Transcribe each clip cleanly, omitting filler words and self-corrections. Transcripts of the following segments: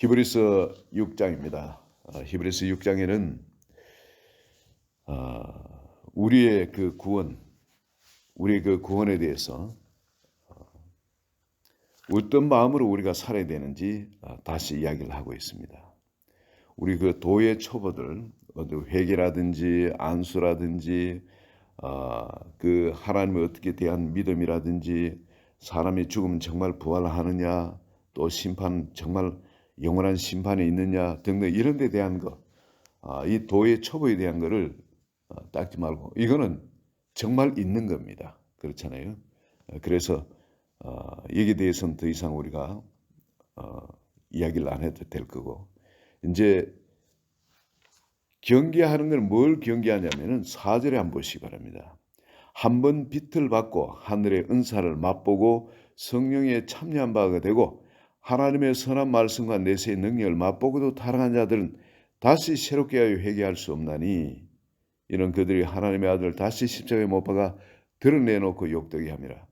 히브리서 6장입니다. 히브리서 6장에는 우리의 그 구원, 우리의 그 구원에 대해서 어떤 마음으로 우리가 살아야 되는지 다시 이야기를 하고 있습니다. 우리 그 도의 초보들, 회개라든지 안수라든지 그 하나님을 어떻게 대한 믿음이라든지 사람이 죽으면 정말 부활하느냐, 또 심판 정말 영원한 심판이 있느냐 등등 이런 데 대한 거, 이 도의 초보에 대한 거를 닦지 말고 이거는 정말 있는 겁니다. 그렇잖아요. 그래서 여기에 대해서는 더 이상 우리가 이야기를 안 해도 될 거고, 이제 경계하는 건 뭘 경계하냐면은 4절에 한번 보시기 바랍니다. 한 번 빛을 받고 하늘의 은사를 맛보고 성령에 참여한 바가 되고 하나님의 선한 말씀과 내세의 능력을 맛보고도 타락한 자들은 다시 새롭게 하여 회개할 수 없나니 이런 그들이 하나님의 아들을 다시 십자가에 못 박아 드러내놓고 욕되게 함이라.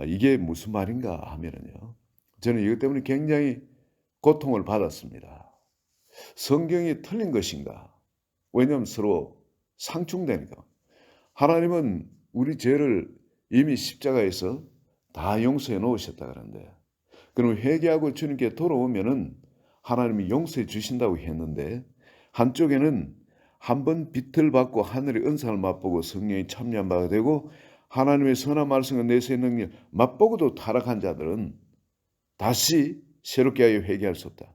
이게 무슨 말인가 하면은요, 저는 이것 때문에 굉장히 고통을 받았습니다. 성경이 틀린 것인가? 왜냐하면 서로 상충되니까. 하나님은 우리 죄를 이미 십자가에서 다 용서해 놓으셨다 그러는데, 그럼 회개하고 주님께 돌아오면은 하나님이 용서해 주신다고 했는데, 한쪽에는 한 번 빛을 받고 하늘의 은사를 맛보고 성령이 참여한 바가 되고 하나님의 선한 말씀과 내세의 능력 맛보고도 타락한 자들은 다시 새롭게 하여 회개할 수 없다.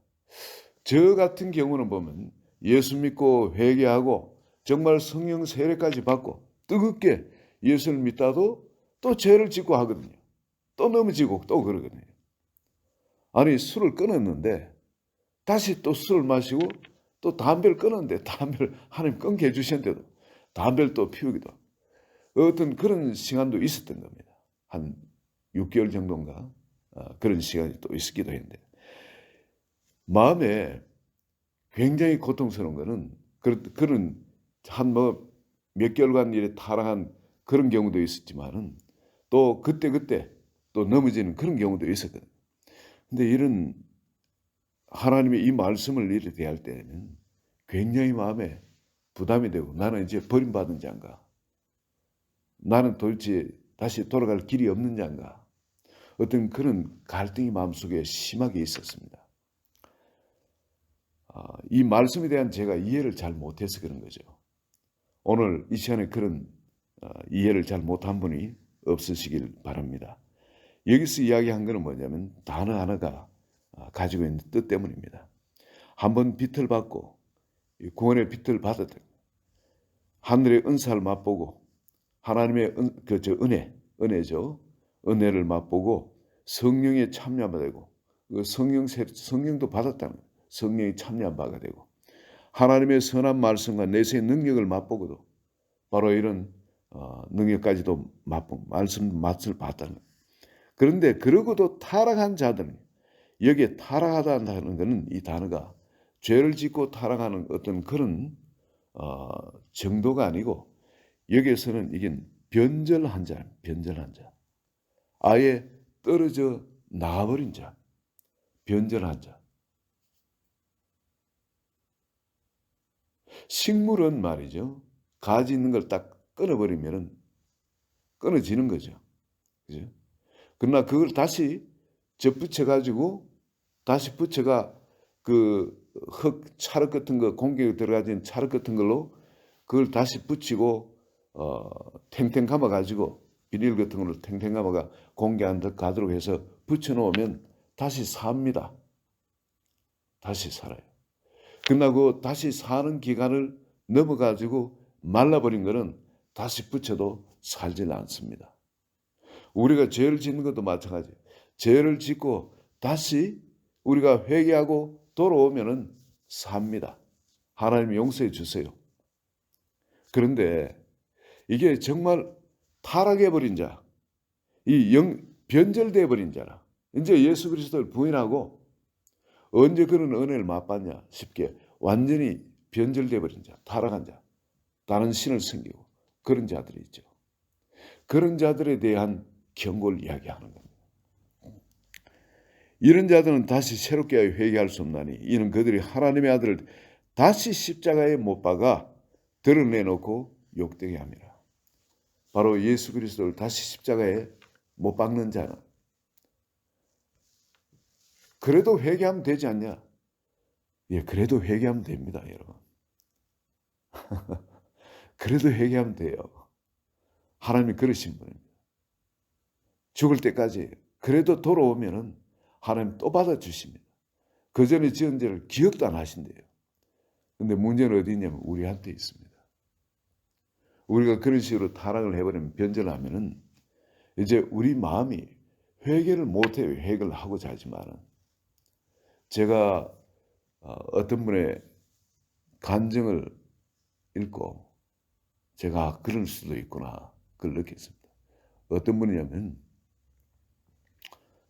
저 같은 경우는 보면 예수 믿고 회개하고 정말 성령 세례까지 받고 뜨겁게 예수를 믿다도 또 죄를 짓고 하거든요. 또 넘어지고 또 그러거든요. 아니, 술을 끊었는데 다시 또 술을 마시고 또 담배를 끊었는데 담배를 하나님 끊게 해주셨는데도 담배를 또 피우기도 하고 어떤 그런 시간도 있었던 겁니다. 한 6개월 정도인가 그런 시간이 또 있었기도 했는데, 마음에 굉장히 고통스러운 거는 그런 한 몇 개월간 이래 타락한 그런 경우도 있었지만은 또 그때 또 넘어지는 그런 경우도 있었거든요. 근데 이런 하나님의 이 말씀을 이렇게 대할 때는 굉장히 마음에 부담이 되고, 나는 이제 버림받은 자인가? 나는 도대체 다시 돌아갈 길이 없는 자인가? 어떤 그런 갈등이 마음속에 심하게 있었습니다. 이 말씀에 대한 제가 이해를 잘 못해서 그런 거죠. 오늘 이 시간에 그런 이해를 잘 못한 분이 없으시길 바랍니다. 여기서 이야기한 것은 뭐냐면 단어 하나가 가지고 있는 뜻 때문입니다. 한번 빛을 받고 구원의 빛을 받았다. 하늘의 은사를 맛보고 하나님의 은혜죠. 은혜를 맛보고 성령에 참여하게 되고 성령도 받았다는 거예요. 성령이 참여한 바가 되고 하나님의 선한 말씀과 내세의 능력을 맛보고도 바로 이런 능력까지도 맛을 봤다는 거예요. 그런데 그러고도 타락한 자들은, 여기에 타락하다는 것은 이 단어가 죄를 짓고 타락하는 어떤 그런 정도가 아니고, 여기에서는 이게 변절한 자, 아예 떨어져 나와버린 자, 변절한 자. 식물은 말이죠, 가지 있는 걸 딱 끊어버리면 끊어지는 거죠. 그죠? 그러나 그걸 다시 접붙여가지고 다시 붙여가 그 찰흙 같은 거, 공기가 들어가진 찰흙 같은 걸로 그걸 다시 붙이고 탱탱 감아가지고 비닐 같은 걸로 탱탱 감아가 공기 안 가도록 해서 붙여놓으면 다시 삽니다. 다시 살아요. 끝나고 다시 사는 기간을 넘어가지고 말라버린 거는 다시 붙여도 살질 않습니다. 우리가 죄를 짓는 것도 마찬가지예요. 죄를 짓고 다시 우리가 회개하고 돌아오면은 삽니다. 하나님 용서해 주세요. 그런데 이게 정말 타락해버린 자, 변절돼버린 자라, 이제 예수 그리스도를 부인하고 언제 그런 은혜를 맛봤냐 싶게 완전히 변절돼버린 자, 타락한 자, 다른 신을 섬기고 그런 자들이 있죠. 그런 자들에 대한 경고를 이야기하는 겁니다. 이런 자들은 다시 새롭게 회개할 수 없나니 이는 그들이 하나님의 아들을 다시 십자가에 못 박아 드러내놓고 욕되게 함이라. 바로 예수 그리스도를 다시 십자가에 못 박는 자는 그래도 회개하면 되지 않냐? 예, 그래도 회개하면 됩니다, 여러분. 그래도 회개하면 돼요. 하나님이 그러신 분입니다. 죽을 때까지 그래도 돌아오면은 하나님 또 받아주십니다. 그 전에 지은 죄를 기억도 안 하신대요. 근데 문제는 어디 있냐면 우리한테 있습니다. 우리가 그런 식으로 타락을 해버리면 변절을 하면은 이제 우리 마음이 회개를 못해요. 회개를 하고자 하지만은 제가 어떤 분의 간증을 읽고 제가 그럴 수도 있구나 그걸 느꼈습니다. 어떤 분이냐면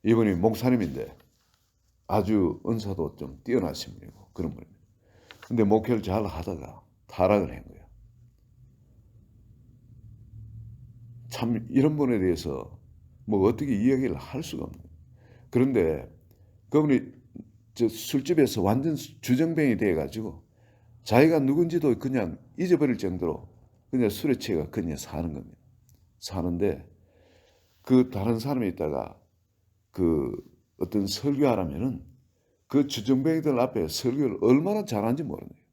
이분이 목사님인데 아주 은사도 좀 뛰어나신 분이고 그런 분입니다. 근데 목회를 잘 하다가 타락을 한 거예요. 참 이런 분에 대해서 뭐 어떻게 이야기를 할 수가 없는 거예요. 그런데 그분이 저 술집에서 완전 주정뱅이 돼가지고 자기가 누군지도 그냥 잊어버릴 정도로 그냥 술에 취해가 그냥 사는 겁니다. 사는데 그 다른 사람이 있다가 그 어떤 설교하라면은 그 주정뱅이들 앞에 설교를 얼마나 잘하는지 모르는 거예요.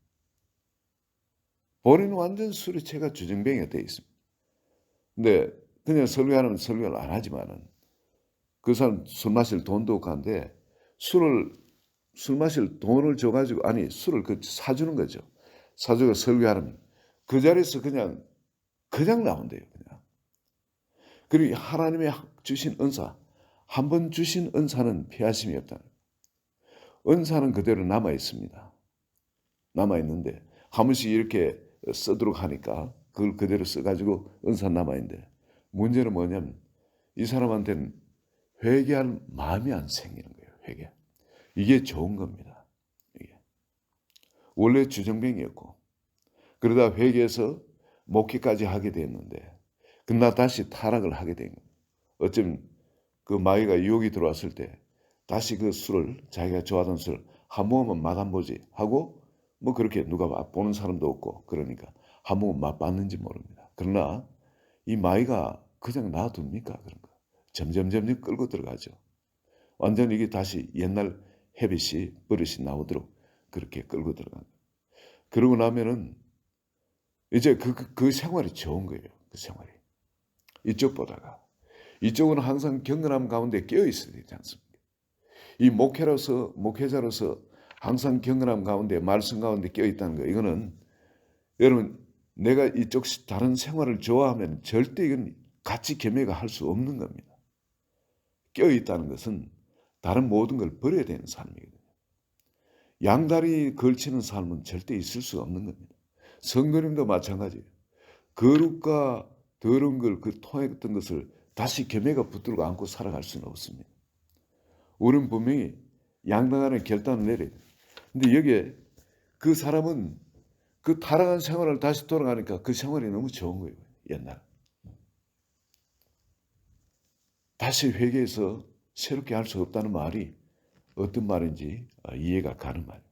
본인은 완전 술에 취해가 주정뱅이가 돼 있습니다. 근데 그냥 설교하면 설교를 안 하지만은 그 사람 술 마실 돈도 없고 한데 술 마실 돈을 줘가지고 아니 술을 그 사주는 거죠. 사주가 설교하면 그 자리에서 그냥 나온대요. 그냥. 그리고 하나님의 주신 은사 한 번 주신 은사는 피하심이 없다. 은사는 그대로 남아 있습니다. 남아 있는데 한 번씩 이렇게 쓰도록 하니까 그걸 그대로 써가지고 은사 남아 있는데 문제는 뭐냐면 이 사람한테는 회개할 마음이 안 생기는 거예요. 회개. 이게 좋은 겁니다. 이게. 원래 주정뱅이였고 그러다 회개해서 목회까지 하게 됐는데 그러나 다시 타락을 하게 된 거예요. 어쩌면 그 마귀가 유혹이 들어왔을 때 다시 그 술을 자기가 좋아하던 술을 한 모금만 맛안보지 하고 뭐 그렇게 누가 보는 사람도 없고 그러니까 한 모금 맛봤는지 모릅니다. 그러나 이 마귀가 그냥 놔둡니까? 그런 거. 점점 끌고 들어가죠. 완전 이게 다시 옛날 헤빗이 버릇이 나오도록 그렇게 끌고 들어가는 거예요. 그러고 나면은 이제 그 생활이 좋은 거예요. 그 생활이. 이쪽은 항상 경건함 가운데 깨어 있어야 되지 않습니까? 이 목회자로서 항상 경건함 가운데 말씀 가운데 깨어 있다는 거. 이거는 여러분 내가 이쪽 다른 생활을 좋아하면 절대 이건 같이 겸해가 할 수 없는 겁니다. 깨어 있다는 것은 다른 모든 걸 버려야 되는 삶이거든요. 양다리 걸치는 삶은 절대 있을 수 없는 겁니다. 성도님도 마찬가지예요. 거룩과 더러운 걸 그 통했던 것을 다시 겸해가 붙들고 안고 살아갈 수는 없습니다. 우리는 분명히 양당하는 결단을 내려야 돼요. 근데 여기에 그 사람은 그 타락한 생활을 다시 돌아가니까 그 생활이 너무 좋은 거예요. 옛날. 다시 회개해서 새롭게 할 수 없다는 말이 어떤 말인지 이해가 가는 말이에요.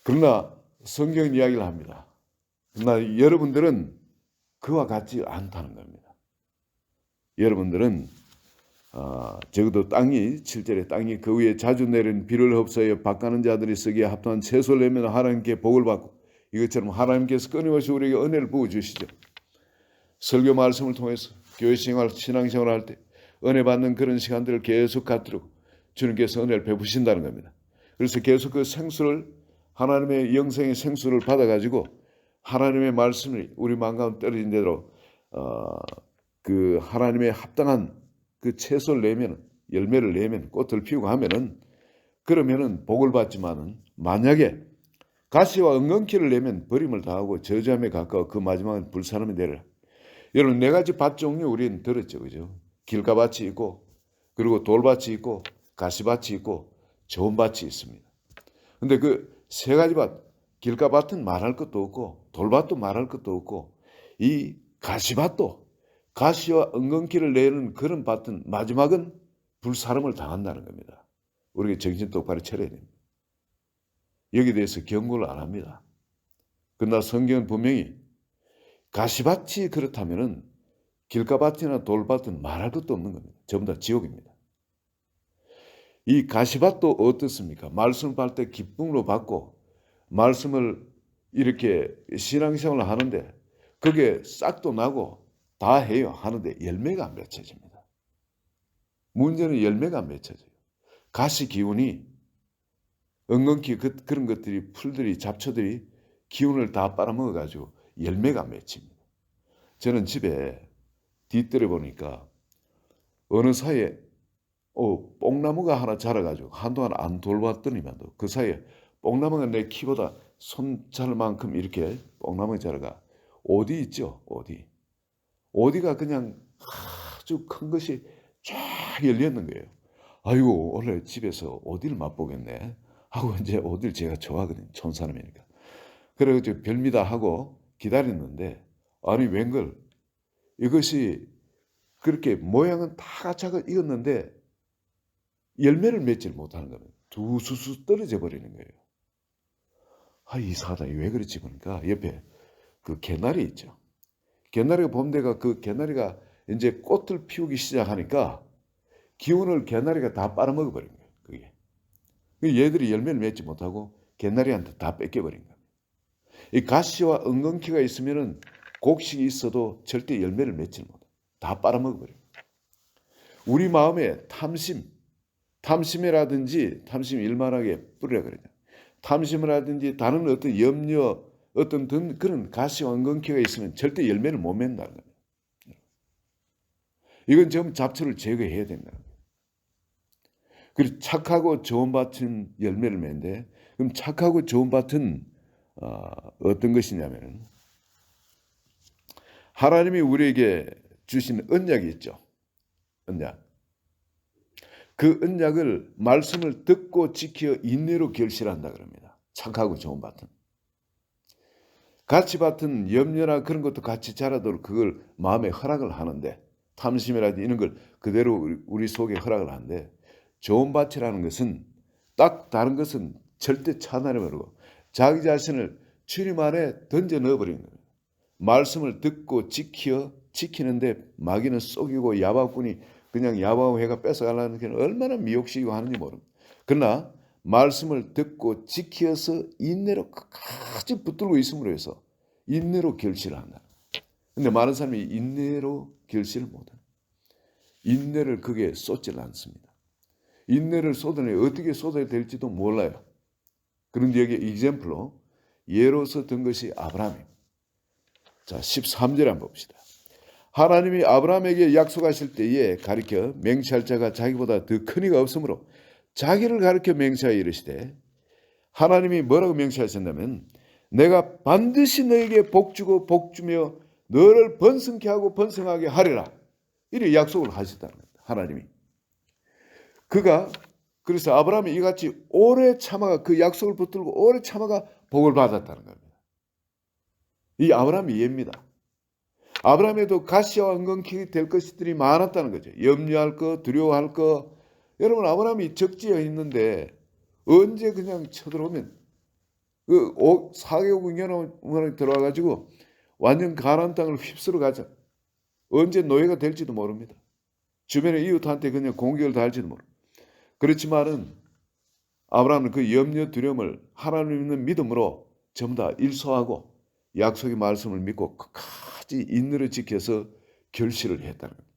그러나 성경 이야기를 합니다. 그러나 여러분들은 그와 같지 않다는 겁니다. 여러분들은 적어도 땅이 7절에 땅이 그 위에 자주 내린 비를 흡수하여 밭가는 자들이 쓰기에 합당한 채소를 내면 하나님께 복을 받고 이것처럼 하나님께서 끊임없이 우리에게 은혜를 부어주시죠. 설교 말씀을 통해서 교회 생활, 신앙생활 할 때 은혜 받는 그런 시간들을 계속 갖도록 주님께서 은혜를 베푸신다는 겁니다. 그래서 계속 그 생수를 하나님의 영생의 생수를 받아가지고 하나님의 말씀이 우리 마음 가운데 떨어진 대로 그 하나님의 합당한 그 채소를 내면 열매를 내면 꽃을 피우고 하면은 그러면은 복을 받지만은 만약에 가시와 엉겅퀴를 내면 버림을 당하고 저주함에 가까워 그 마지막은 불사름이 되리라. 여러분 네 가지 밭 종류 우리는 들었죠, 그죠? 길가밭이 있고 그리고 돌밭이 있고 가시밭이 있고 좋은 밭이 있습니다. 근데 그 세 가지 밭, 길가밭은 말할 것도 없고 돌밭도 말할 것도 없고 이 가시밭도 가시와 엉겅퀴를 내는 그런 밭은 마지막은 불사름을 당한다는 겁니다. 우리가 정신 똑바로 차려야 됩니다. 여기에 대해서 경고를 안 합니다. 그러나 성경은 분명히 가시밭이 그렇다면은 길가밭이나 돌밭은 말할 것도 없는 겁니다. 전부 다 지옥입니다. 이 가시밭도 어떻습니까? 말씀을 받을 때 기쁨으로 받고 말씀을 이렇게 신앙생활을 하는데 그게 싹도 나고 다 해요. 하는데 열매가 안 맺혀집니다. 문제는 열매가 안 맺혀져요. 가시 기운이 엉겅퀴 그런 것들이 풀들이 잡초들이 기운을 다 빨아먹어가지고 열매가 안 맺힙니다. 저는 집에 뒤뜰에 보니까 어느 사이에 뽕나무가 하나 자라가지고 한동안 안 돌봤더니만도 그 사이에 뽕나무가 내 키보다 손잘만큼 이렇게 뽕나무가 자라가 어디 있죠? 어디가 그냥 아주 큰 것이 쫙 열렸는 거예요. 아이고 원래 집에서 어디를 맛보겠네 하고 이제 어디를 제가 좋아하거든요. 촌사람이니까. 그래가지고 별미다 하고 기다렸는데 아니 웬걸 이것이 그렇게 모양은 다 가차가 익었는데 열매를 맺지를 못하는 겁니다. 두수수 떨어져 버리는 거예요. 아 이상하다. 왜 그렇지 보니까 옆에 그 개나리 있죠. 개나리가 봄되가 그 개나리가 이제 꽃을 피우기 시작하니까 기운을 개나리가 다 빨아먹어 버린 거예요. 그게. 얘들이 열매를 맺지 못하고 개나리한테 다 뺏겨버린 겁니다. 이 가시와 엉겅퀴가 있으면은 곡식이 있어도 절대 열매를 맺지 못해요. 다 빨아먹어 버려요. 우리 마음에 탐심이라든지 탐심 일만하게 뿌리라 그러냐. 탐심을 하든지 다른 어떤 염려, 어떤 그런 가시와 엉겅퀴가 있으면 절대 열매를 못 맺는다는 거예요. 이건 전부 잡초를 제거해야 된다는 거예요. 그리고 착하고 좋은 밭은 열매를 맺는데 그럼 착하고 좋은 밭은 어떤 것이냐면 하나님이 우리에게 주신 언약이 있죠. 언약. 그 언약을 말씀을 듣고 지켜 인내로 결실한다 그럽니다. 착하고 좋은 밭은. 가치밭은 염려나 그런 것도 같이 자라도록 그걸 마음에 허락을 하는데 탐심이라든지 이런 걸 그대로 우리 속에 허락을 하는데 좋은 밭이라는 것은 딱 다른 것은 절대 차단해버리고 자기 자신을 주님 안에 던져 넣어버리는 거예요. 말씀을 듣고 지키는데 마귀는 속이고 야바꾼이 그냥 야바오회가 뺏어가려는 게 얼마나 미혹시키고 하는지 모릅니다. 그러나 말씀을 듣고 지켜서 인내로 끝까지 붙들고 있음으로 해서 인내로 결실을 한다. 근데 많은 사람이 인내로 결실을 못해요. 인내를 그게 쏟질 않습니다. 인내를 쏟으니 어떻게 쏟아야 될지도 몰라요. 그런데 여기 example로 예로서 든 것이 아브라함입니다. 자, 13절에 한번 봅시다. 하나님이 아브라함에게 약속하실 때에 가리켜 맹세할 자가 자기보다 더 큰 이가 없으므로 자기를 가리켜 맹세하여 이르시되 하나님이 뭐라고 맹세하셨냐면 내가 반드시 너에게 복주고 복주며 너를 번성케 하고 번성하게 하리라. 이렇게 약속을 하셨다는 겁니다. 하나님이. 그래서 아브라함이 이같이 오래 참아가 그 약속을 붙들고 오래 참아가 복을 받았다는 겁니다. 이 아브라함이 예입니다. 아브라함에도 가시와 엉겅퀴 될 것들이 많았다는 거죠. 염려할 거, 두려워할 거. 여러분 아브라함이 적지에 있는데 언제 그냥 쳐들어오면 그 4개국 6년을 들어와가지고 완전 가나안 땅을 휩쓸어 가자. 언제 노예가 될지도 모릅니다. 주변의 이웃한테 그냥 공격을 당할지도 모릅니다. 그렇지만은 아브라함은 그 염려 두려움을 하나님 있는 믿음으로 전부 다 일소하고 약속의 말씀을 믿고 끝까지 인내를 지켜서 결실을 했다는 겁니다.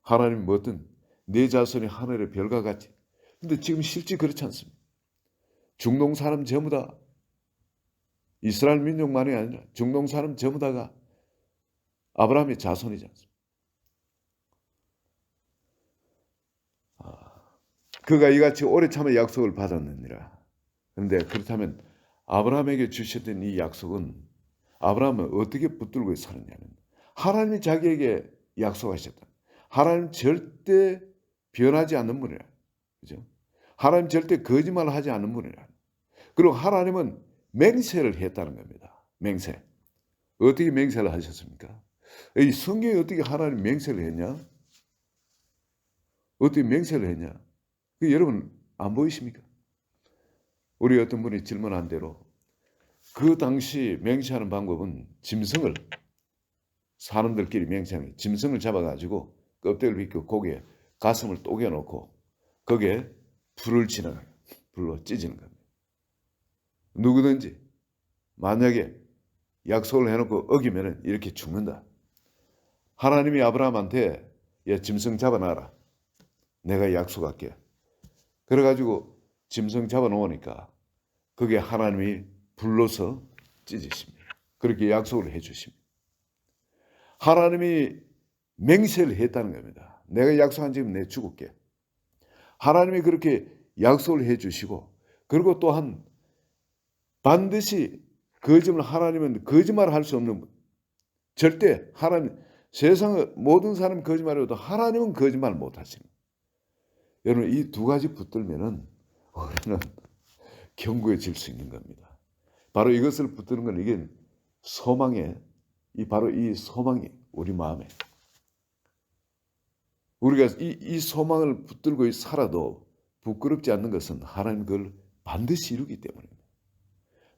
하나님이 뭐든 내 자손이 하늘의 별과 같이. 근데 지금 실제 그렇지 않습니다. 중동 사람 전부 다 이스라엘 민족만이 아니라 중동 사람 전부 다가 아브라함의 자손이지 않습니까? 그가 이같이 오래 참아 약속을 받았느니라. 그런데 그렇다면 아브라함에게 주셨던 이 약속은 아브라함은 어떻게 붙들고 사느냐면 하나님이 자기에게 약속하셨다. 하나님 절대 변하지 않는 분이라. 그죠? 하나님 절대 거짓말을 하지 않는 분이라. 그리고 하나님은 맹세를 했다는 겁니다. 맹세. 어떻게 맹세를 하셨습니까? 이 성경에 어떻게 하나님 맹세를 했냐? 어떻게 맹세를 했냐? 여러분 안 보이십니까? 우리 어떤 분이 질문한 대로 그 당시 맹세하는 방법은 짐승을, 사람들끼리 맹세하는 짐승을 잡아가지고 껍데기를 벗고 고기에 가슴을 또겨놓고 거기에 불을 지나요 불로 찢는 겁니다. 누구든지 만약에 약속을 해놓고 어기면 이렇게 죽는다. 하나님이 아브라함한테 야, 짐승 잡아놔라. 내가 약속할게. 그래가지고 짐승 잡아놓으니까 그게 하나님이 불로서 찢으십니다. 그렇게 약속을 해주십니다. 하나님이 맹세를 했다는 겁니다. 내가 약속한 지금 내 죽을게. 하나님이 그렇게 약속을 해주시고, 그리고 또한 반드시 하나님은 거짓말을 할 수 없는 분. 절대 하나님, 세상의 모든 사람이 거짓말해도 하나님은 거짓말 못 하시는 거예요. 여러분 이 두 가지 붙들면은 우리는 견고해질 수 있는 겁니다. 바로 이것을 붙드는 건 이게 바로 이 소망이 우리 마음에, 우리가 이 소망을 붙들고 살아도 부끄럽지 않는 것은 하나님 그걸 반드시 이루기 때문입니다.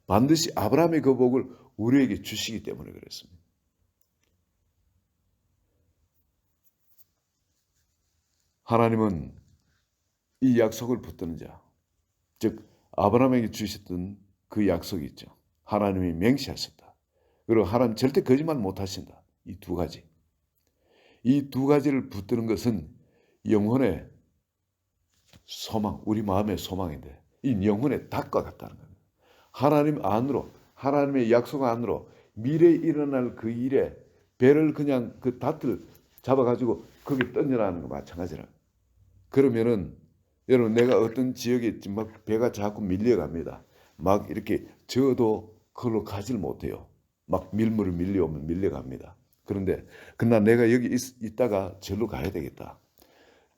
반드시 아브라함의 그 복을 우리에게 주시기 때문에 그랬습니다. 하나님은 이 약속을 붙드는 자, 즉 아브라함에게 주셨던 그 약속이 있죠. 하나님이 맹세하셨다. 그리고 하나님 절대 거짓말 못하신다. 이 두 가지. 이 두 가지를 붙드는 것은 영혼의 소망, 우리 마음의 소망인데 이 영혼의 닭과 같다는 겁니다. 하나님 안으로, 하나님의 약속 안으로 미래에 일어날 그 일에 배를 그냥 그 닷을 잡아가지고 거기 던져라는 거 마찬가지라. 그러면은 여러분 내가 어떤 지역에 있지 막 배가 자꾸 밀려갑니다. 막 이렇게 저어도 그걸로 가지를 못해요. 막 밀물이 밀려오면 밀려갑니다. 그런데 그날 내가 여기 있다가 절로 가야 되겠다.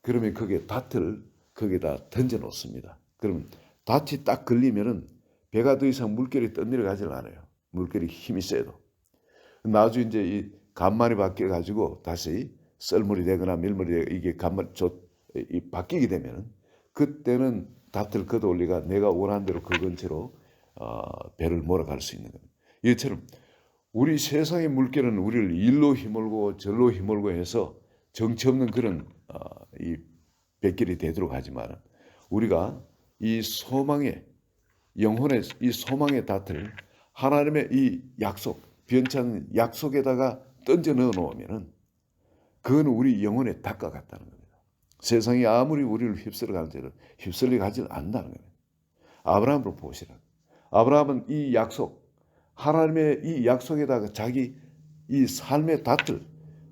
그러면 거기에 닷을 거기다 던져 놓습니다. 그러면 닷이 딱 걸리면은 배가 더 이상 물결이 떠내려가질 않아요. 물결이 힘이 세도. 나중에 이제 이 간만이 바뀌어 가지고 다시 썰물이 되거나 밀물이 되거나 이게 바뀌게 되면은 그때는 닷을 걷어 올리가 내가 원하는 대로 그 근처로 배를 몰아갈 수 있는 겁니다. 이처럼 우리 세상의 물결은 우리를 일로 휘몰고 절로 휘몰고 해서 정처 없는 그런 이 백길이 되도록 하지만 우리가 이 소망의 영혼의 이 소망의 닷을 하나님의 이 약속, 변찬 약속에다가 던져 넣어 놓으면은 그건 우리 영혼의 닷과 같다는 겁니다. 세상이 아무리 우리를 휩쓸어 가는지도 휩쓸려 가지 않는다는 겁니다. 아브라함으로 보시라. 아브라함은 이 약속, 하나님의 이 약속에다가 자기 이 삶의 닷을,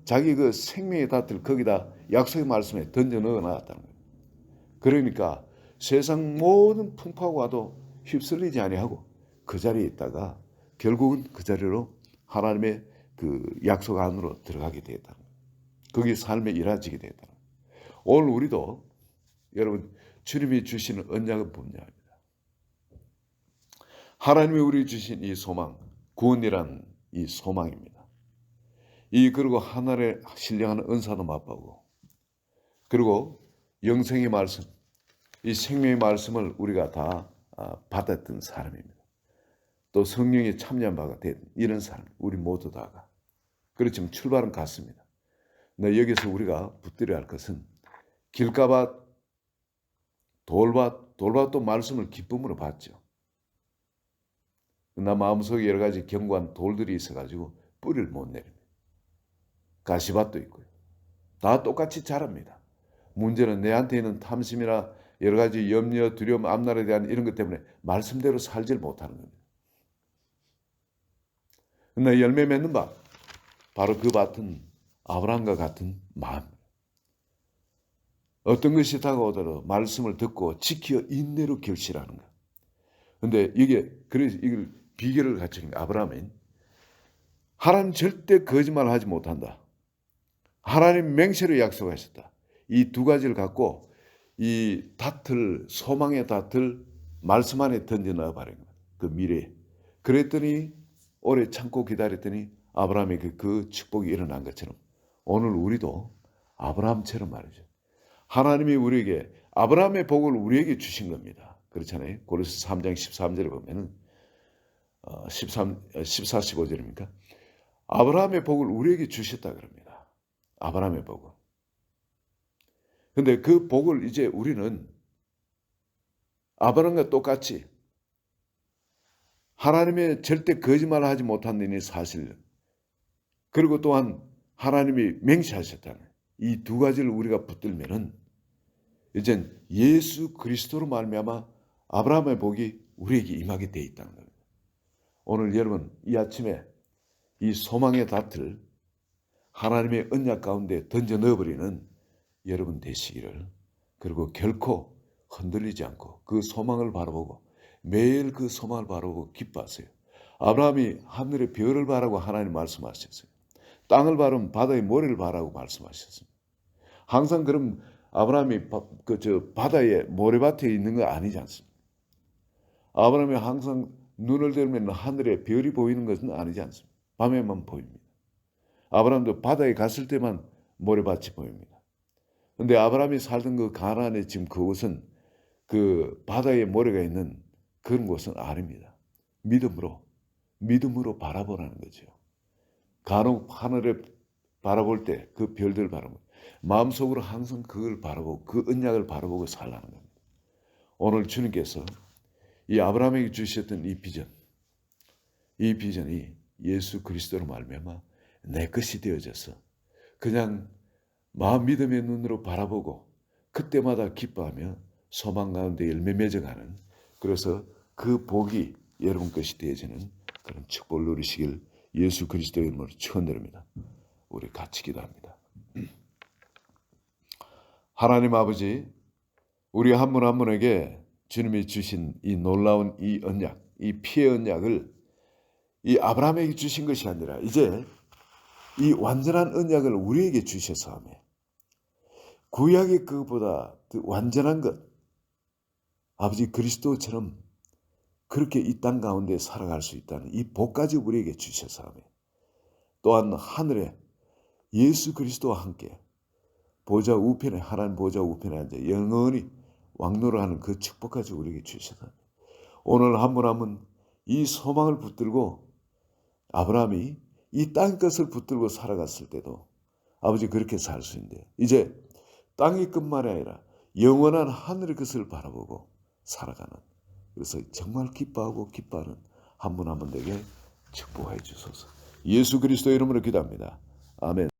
자기 그 생명의 닷을 거기다 약속의 말씀에 던져 넣어 놨다는 거예요. 그러니까 세상 모든 풍파가 와도 휩쓸리지 아니하고 그 자리에 있다가 결국은 그 자리로 하나님의 그 약속 안으로 들어가게 되었다는 거예요. 거기 삶에 이루어지게 되었다는 거예요. 오늘 우리도 여러분 주님이 주시는 언약은 분명합니다. 하나님이 우리 주신 이 소망, 구원이란 이 소망입니다. 그리고 하늘에 신령한 은사도 맛보고, 그리고 영생의 말씀, 이 생명의 말씀을 우리가 다 받았던 사람입니다. 또 성령에 참여한 바가 된 이런 사람, 우리 모두 다가. 그렇지만 출발은 같습니다. 근데 여기서 우리가 붙들어야 할 것은 길가밭, 돌밭도 말씀을 기쁨으로 받죠. 나 마음속에 여러 가지 견고한 돌들이 있어가지고 뿌리를 못 내립니다. 가시밭도 있고요. 다 똑같이 자랍니다. 문제는 내한테 있는 탐심이나 여러 가지 염려, 두려움, 앞날에 대한 이런 것 때문에 말씀대로 살질 못하는 겁니다. 그러나 열매 맺는 밭, 바로 그 밭은 아브라함과 같은 마음. 어떤 것이 다가오더라도 말씀을 듣고 지켜 인내로 결실하는 것. 근데 그래서 이걸 비결을 갖춘 아브라함은 하나님 절대 거짓말하지 못한다. 하나님 맹세로 약속하셨다. 이 두 가지를 갖고 이 닷을, 소망의 닷을 말씀 안에 던져 넣어 버린 거예요. 그 미래에. 그랬더니 오래 참고 기다렸더니 아브라함에게 그 축복이 일어난 것처럼 오늘 우리도 아브라함처럼 말이죠. 하나님이 우리에게 아브라함의 복을 우리에게 주신 겁니다. 그렇잖아요. 고린도서 3장 13절에 보면은 14, 15절입니까? 아브라함의 복을 우리에게 주셨다 그럽니다. 아브라함의 복을. 근데 그 복을 이제 우리는 아브라함과 똑같이 하나님의 절대 거짓말을 하지 못한다는 사실, 그리고 또한 하나님이 맹세하셨다는 이 두 가지를 우리가 붙들면은 이젠 예수 그리스도로 말미암아 아브라함의 복이 우리에게 임하게 돼 있다는 겁니다. 오늘 여러분 이 아침에 이 소망의 닷을 하나님의 언약 가운데 던져 넣어버리는 여러분 되시기를, 그리고 결코 흔들리지 않고 그 소망을 바라보고 매일 그 소망을 바라보고 기뻐하세요. 아브라함이 하늘의 별을 바라고 하나님 말씀하셨어요. 땅을 바라면 바다의 모래를 바라고 말씀하셨습니다. 항상 그럼 아브라함이 바다의 모래밭에 있는 거 아니지 않습니까? 아브라함이 항상 눈을 들면 하늘에 별이 보이는 것은 아니지 않습니까? 밤에만 보입니다. 아브라함도 바다에 갔을 때만 모래밭이 보입니다. 그런데 아브라함이 살던 그 가나안의 지금 그곳은 그 바다에 모래가 있는 그런 곳은 아닙니다. 믿음으로 바라보라는 거죠. 간혹 하늘에 바라볼 때 그 별들 바라보고 마음속으로 항상 그걸 바라보고 그 언약을 바라보고 살라는 겁니다. 오늘 주님께서 이 아브라함에게 주셨던 이 비전이 예수 그리스도로 말미암아 내 것이 되어져서 그냥 마음 믿음의 눈으로 바라보고 그때마다 기뻐하며 소망 가운데 열매 맺어가는, 그래서 그 복이 여러분 것이 되어지는 그런 축복을 누리시길 예수 그리스도의 이름으로 축원드립니다. 우리 같이 기도합니다. 하나님 아버지, 우리 한 분 한 분에게 주님이 주신 이 놀라운 이 언약, 이 피의 언약을 이 아브라함에게 주신 것이 아니라 이제 이 완전한 언약을 우리에게 주셔서 하며 구약의 그보다 완전한 것, 아버지 그리스도처럼 그렇게 이 땅 가운데 살아갈 수 있다는 이 복까지 우리에게 주셔서 하며 또한 하늘에 예수 그리스도와 함께 보좌 우편에, 하나님 보좌 우편에 앉아 영원히 왕노를 하는 그 축복까지 우리에게 주셔서 오늘 한 분 한 분 이 소망을 붙들고 아브라함이 이 땅 것을 붙들고 살아갔을 때도 아버지 그렇게 살 수 있는데 이제 땅의 것만이 아니라 영원한 하늘의 것을 바라보고 살아가는, 그래서 정말 기뻐하는 한 분 한 분 되게 축복해 주소서. 예수 그리스도의 이름으로 기도합니다. 아멘.